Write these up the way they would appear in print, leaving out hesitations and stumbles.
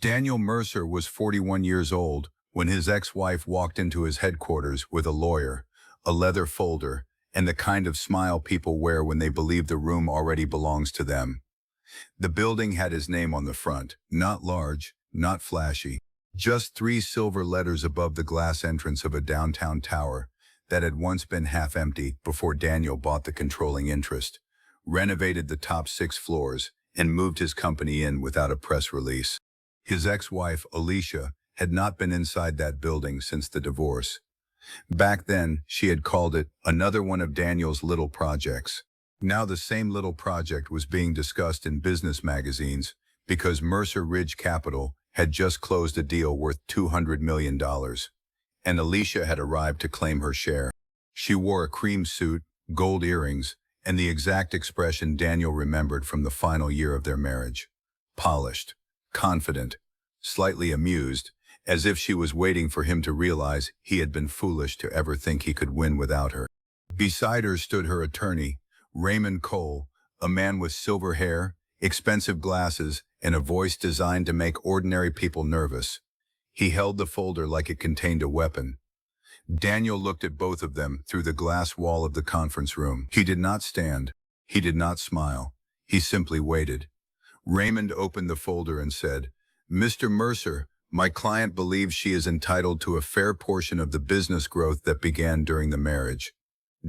Daniel Mercer was 41 years old when his ex-wife walked into his headquarters with a lawyer, a leather folder, and the kind of smile people wear when they believe the room already belongs to them. The building had his name on the front, not large, not flashy, just 3 silver letters above the glass entrance of a downtown tower that had once been half empty before Daniel bought the controlling interest, renovated the top 6 floors, and moved his company in without a press release. His ex-wife, Alicia, had not been inside that building since the divorce. Back then, she had called it another one of Daniel's little projects. Now the same little project was being discussed in business magazines because Mercer Ridge Capital had just closed a deal worth $200 million, and Alicia had arrived to claim her share. She wore a cream suit, gold earrings, and the exact expression Daniel remembered from the final year of their marriage. Polished, confident, slightly amused, as if she was waiting for him to realize he had been foolish to ever think he could win without her. Beside her stood her attorney, Raymond Cole, a man with silver hair, expensive glasses, and a voice designed to make ordinary people nervous. He held the folder like it contained a weapon. Daniel looked at both of them through the glass wall of the conference room. He did not stand. He did not smile. He simply waited. Raymond opened the folder and said, "Mr. Mercer, my client believes she is entitled to a fair portion of the business growth that began during the marriage."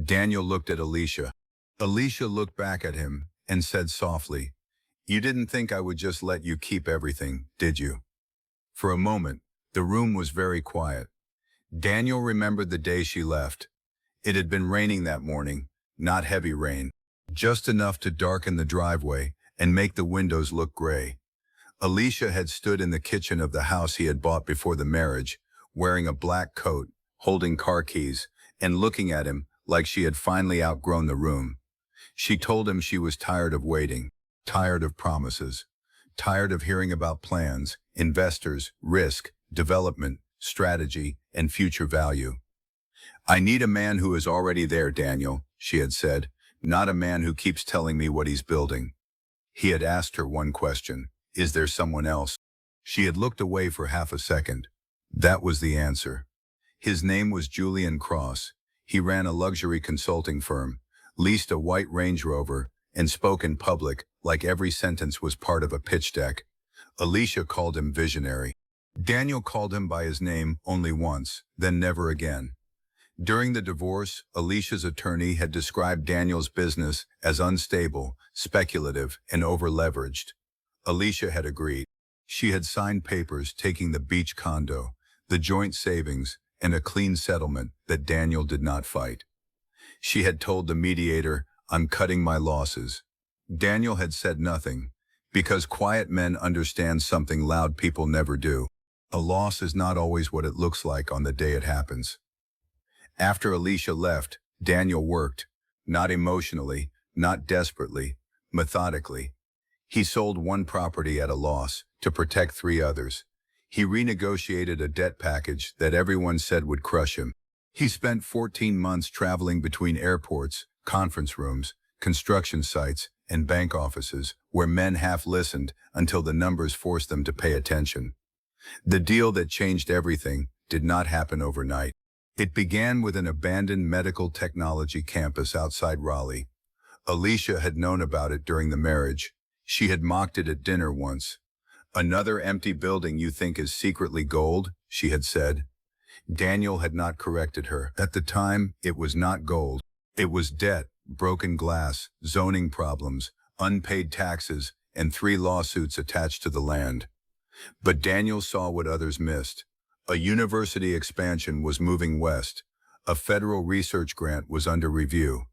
Daniel looked at Alicia. Alicia looked back at him and said softly, "You didn't think I would just let you keep everything, did you?" For a moment, the room was very quiet. Daniel remembered the day she left. It had been raining that morning, not heavy rain, just enough to darken the driveway and make the windows look gray. Alicia had stood in the kitchen of the house he had bought before the marriage, wearing a black coat, holding car keys, and looking at him like she had finally outgrown the room. She told him she was tired of waiting, tired of promises, tired of hearing about plans, investors, risk, development, strategy, and future value. "I need a man who is already there, Daniel," she had said, "not a man who keeps telling me what he's building." He had asked her one question, "Is there someone else?" She had looked away for half a second. That was the answer. His name was Julian Cross. He ran a luxury consulting firm, leased a white Range Rover, and spoke in public like every sentence was part of a pitch deck. Alicia called him visionary. Daniel called him by his name only once, then never again. During the divorce, Alicia's attorney had described Daniel's business as unstable, speculative, and over-leveraged. Alicia had agreed. She had signed papers taking the beach condo, the joint savings, and a clean settlement that Daniel did not fight. She had told the mediator, "I'm cutting my losses." Daniel had said nothing, because quiet men understand something loud people never do. A loss is not always what it looks like on the day it happens. After Alicia left, Daniel worked, not emotionally, not desperately, methodically. He sold one property at a loss to protect 3 others. He renegotiated a debt package that everyone said would crush him. He spent 14 months traveling between airports, conference rooms, construction sites, and bank offices where men half listened until the numbers forced them to pay attention. The deal that changed everything did not happen overnight. It began with an abandoned medical technology campus outside Raleigh. Alicia had known about it during the marriage. She had mocked it at dinner once. "Another empty building you think is secretly gold," she had said. Daniel had not corrected her. At the time, it was not gold. It was debt, broken glass, zoning problems, unpaid taxes, and 3 lawsuits attached to the land. But Daniel saw what others missed. A university expansion was moving west. A federal research grant was under review.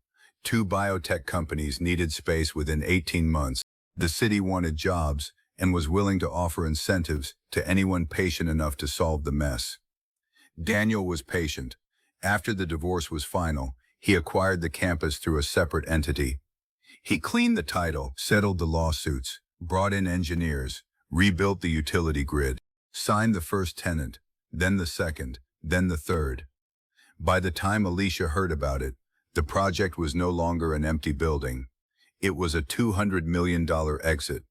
2 biotech companies needed space within 18 months. The city wanted jobs and was willing to offer incentives to anyone patient enough to solve the mess. Daniel was patient. After the divorce was final, he acquired the campus through a separate entity. He cleaned the title, settled the lawsuits, brought in engineers, rebuilt the utility grid, signed the first tenant, then the second, then the third. By the time Alicia heard about it, the project was no longer an empty building. It was a $200 million exit,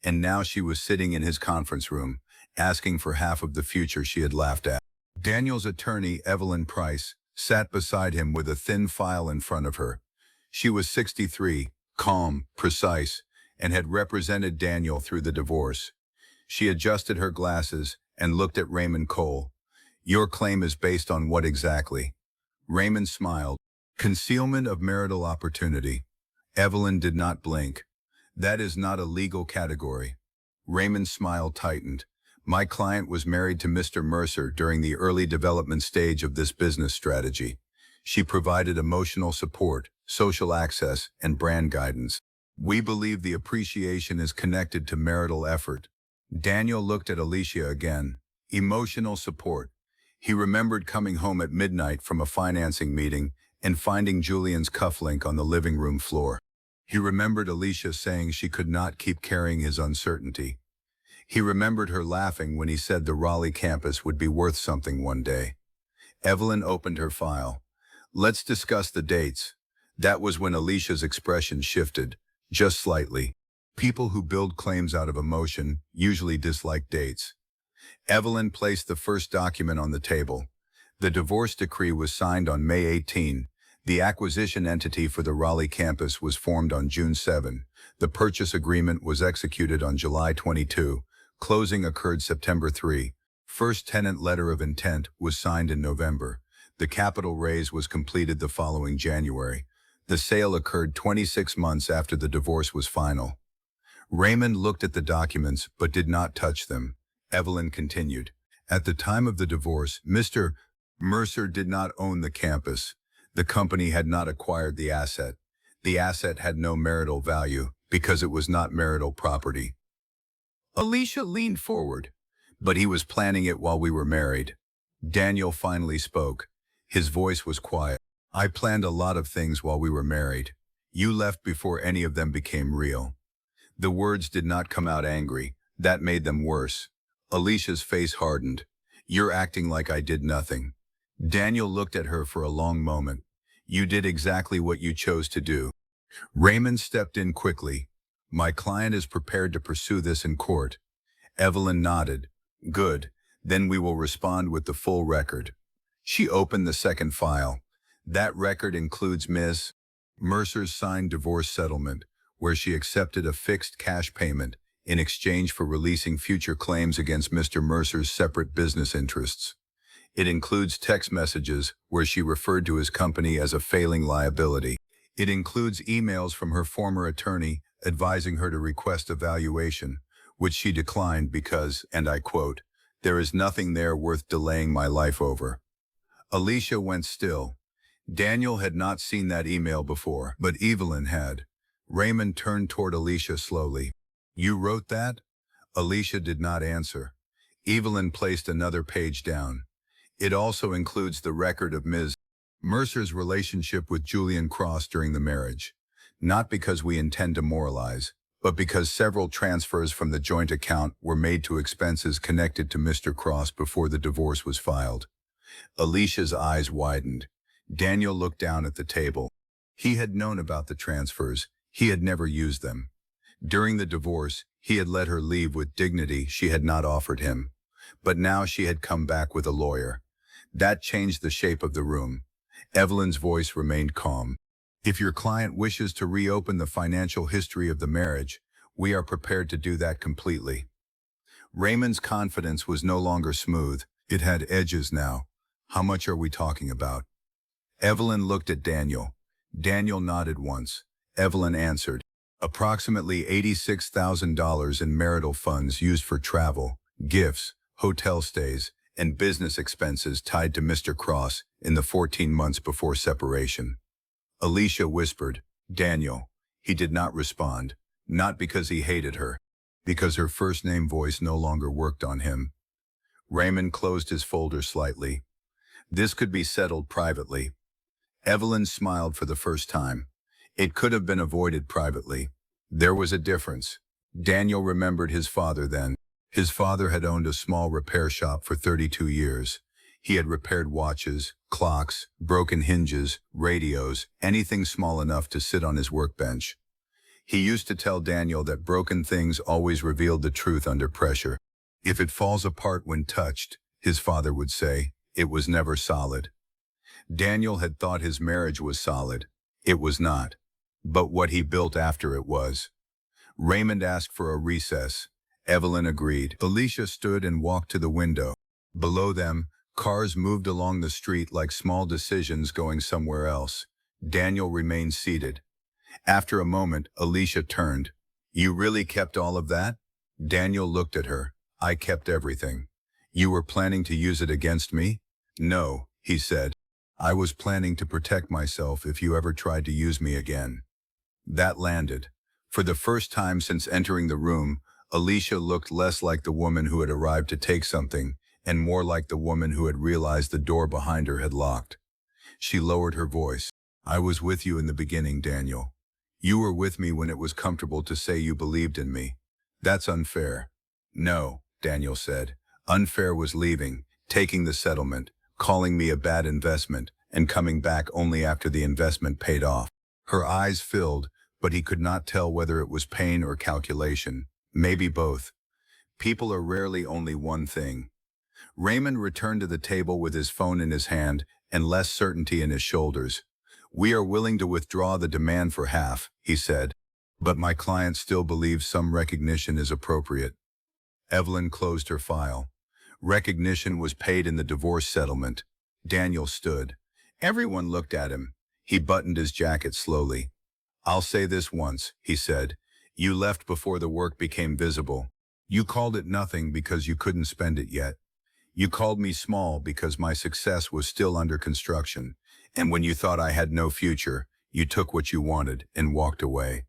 and now she was sitting in his conference room, asking for half of the future she had laughed at. Daniel's attorney, Evelyn Price, sat beside him with a thin file in front of her. She was 63, calm, precise, and had represented Daniel through the divorce. She adjusted her glasses and looked at Raymond Cole. "Your claim is based on what exactly?" Raymond smiled. "Concealment of marital opportunity." Evelyn did not blink. "That is not a legal category." Raymond's smile tightened. "My client was married to Mr. Mercer during the early development stage of this business strategy. She provided emotional support, social access, and brand guidance. We believe the appreciation is connected to marital effort." Daniel looked at Alicia again. Emotional support. He remembered coming home at midnight from a financing meeting and finding Julian's cufflink on the living room floor. He remembered Alicia saying she could not keep carrying his uncertainty. He remembered her laughing when he said the Raleigh campus would be worth something one day. Evelyn opened her file. "Let's discuss the dates." That was when Alicia's expression shifted, just slightly. People who build claims out of emotion usually dislike dates. Evelyn placed the first document on the table. The divorce decree was signed on May 18. The acquisition entity for the Raleigh campus was formed on June 7. The purchase agreement was executed on July 22. Closing occurred September 3. First tenant letter of intent was signed in November. The capital raise was completed the following January. The sale occurred 26 months after the divorce was final. Raymond looked at the documents but did not touch them. Evelyn continued. "At the time of the divorce, Mr. Mercer did not own the campus. The company had not acquired the asset. The asset had no marital value because it was not marital property." Alicia leaned forward. "But he was planning it while we were married." Daniel finally spoke. His voice was quiet. "I planned a lot of things while we were married. You left before any of them became real." The words did not come out angry. That made them worse. Alicia's face hardened. "You're acting like I did nothing." Daniel looked at her for a long moment. "You did exactly what you chose to do." Raymond stepped in quickly. "My client is prepared to pursue this in court." Evelyn nodded. "Good. Then we will respond with the full record." She opened the second file. That record includes Ms. Mercer's signed divorce settlement, where she accepted a fixed cash payment in exchange for releasing future claims against Mr. Mercer's separate business interests. It includes text messages where she referred to his company as a failing liability. It includes emails from her former attorney advising her to request a valuation, which she declined because, and I quote, "There is nothing there worth delaying my life over." Alicia went still. Daniel had not seen that email before, but Evelyn had. Raymond turned toward Alicia slowly. "You wrote that?" Alicia did not answer. Evelyn placed another page down. "It also includes the record of Ms. Mercer's relationship with Julian Cross during the marriage. Not because we intend to moralize, but because several transfers from the joint account were made to expenses connected to Mr. Cross before the divorce was filed." Alicia's eyes widened. Daniel looked down at the table. He had known about the transfers. He had never used them. During the divorce, he had let her leave with dignity she had not offered him. But now she had come back with a lawyer. That changed the shape of the room. Evelyn's voice remained calm. "If your client wishes to reopen the financial history of the marriage, we are prepared to do that completely." Raymond's confidence was no longer smooth. It had edges now. "How much are we talking about?" Evelyn looked at Daniel. Daniel nodded once. Evelyn answered, "Approximately $86,000 in marital funds used for travel, gifts, hotel stays, and business expenses tied to Mr. Cross in the 14 months before separation." Alicia whispered, "Daniel." He did not respond, not because he hated her, because her first-name voice no longer worked on him. Raymond closed his folder slightly. "This could be settled privately." Evelyn smiled for the first time. It could have been avoided privately. There was a difference. Daniel remembered his father then. His father had owned a small repair shop for 32 years. He had repaired watches, clocks, broken hinges, radios, anything small enough to sit on his workbench. He used to tell Daniel that broken things always revealed the truth under pressure. If it falls apart when touched, his father would say, it was never solid. Daniel had thought his marriage was solid. It was not. But what he built after it was. Raymond asked for a recess. Evelyn agreed. Alicia stood and walked to the window. Below them, cars moved along the street like small decisions going somewhere else. Daniel remained seated. After a moment, Alicia turned. You really kept all of that? Daniel looked at her. I kept everything. You were planning to use it against me? No, he said. I was planning to protect myself if you ever tried to use me again. That landed. For the first time since entering the room, Alicia looked less like the woman who had arrived to take something and more like the woman who had realized the door behind her had locked. She lowered her voice. I was with you in the beginning, Daniel. You were with me when it was comfortable to say you believed in me. That's unfair. No, Daniel said. Unfair was leaving, taking the settlement, calling me a bad investment, and coming back only after the investment paid off. Her eyes filled, but he could not tell whether it was pain or calculation. Maybe both. People are rarely only one thing. Raymond returned to the table with his phone in his hand and less certainty in his shoulders. We are willing to withdraw the demand for half, he said, but my client still believes some recognition is appropriate. Evelyn closed her file. Recognition was paid in the divorce settlement. Daniel stood. Everyone looked at him. He buttoned his jacket slowly. I'll say this once, he said. You left before the work became visible. You called it nothing because you couldn't spend it yet. You called me small because my success was still under construction. And when you thought I had no future, you took what you wanted and walked away.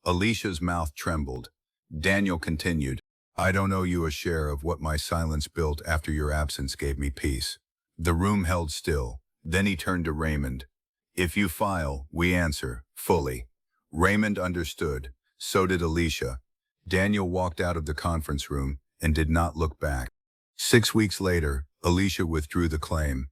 Alicia's mouth trembled. Daniel continued. I don't owe you a share of what my silence built after your absence gave me peace. The room held still. Then he turned to Raymond. If you file, we answer, fully. Raymond understood. So did Alicia. Daniel walked out of the conference room and did not look back. 6 weeks later, Alicia withdrew the claim.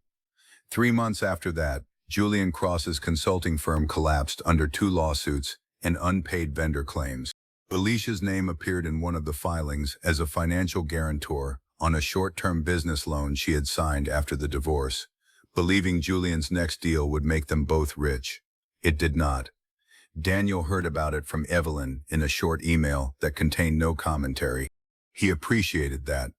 3 months after that, Julian Cross's consulting firm collapsed under 2 lawsuits and unpaid vendor claims. Alicia's name appeared in one of the filings as a financial guarantor on a short-term business loan she had signed after the divorce, believing Julian's next deal would make them both rich. It did not. Daniel heard about it from Evelyn in a short email that contained no commentary. He appreciated that.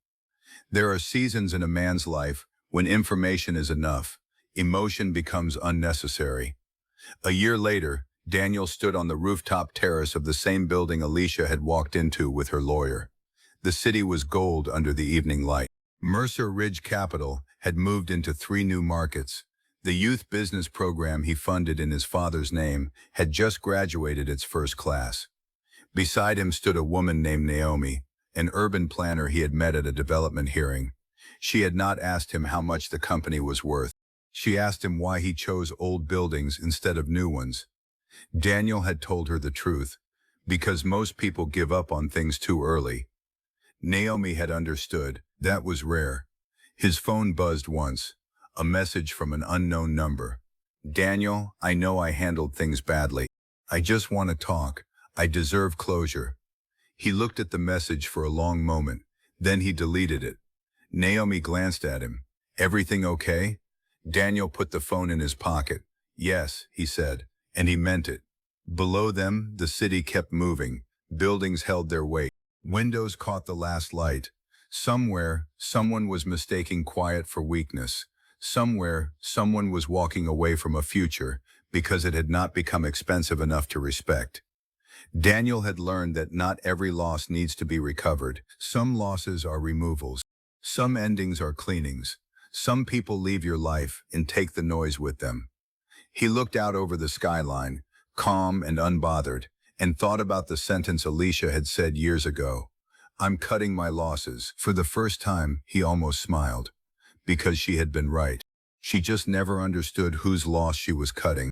There are seasons in a man's life when information is enough, emotion becomes unnecessary. A year later, Daniel stood on the rooftop terrace of the same building Alicia had walked into with her lawyer. The city was gold under the evening light. Mercer Ridge Capital had moved into 3 new markets. The youth business program he funded in his father's name had just graduated its first class. Beside him stood a woman named Naomi, an urban planner he had met at a development hearing. She had not asked him how much the company was worth. She asked him why he chose old buildings instead of new ones. Daniel had told her the truth, because most people give up on things too early. Naomi had understood. That was rare. His phone buzzed once, a message from an unknown number. Daniel, I know I handled things badly. I just want to talk. I deserve closure. He looked at the message for a long moment, then he deleted it. Naomi glanced at him. Everything okay? Daniel put the phone in his pocket. Yes, he said. And he meant it. Below them, the city kept moving. Buildings held their weight. Windows caught the last light. Somewhere, someone was mistaking quiet for weakness. Somewhere, someone was walking away from a future because it had not become expensive enough to respect. Daniel had learned that not every loss needs to be recovered. Some losses are removals. Some endings are cleanings. Some people leave your life and take the noise with them. He looked out over the skyline, calm and unbothered, and thought about the sentence Alicia had said years ago. I'm cutting my losses. For the first time, he almost smiled. Because she had been right. She just never understood whose loss she was cutting.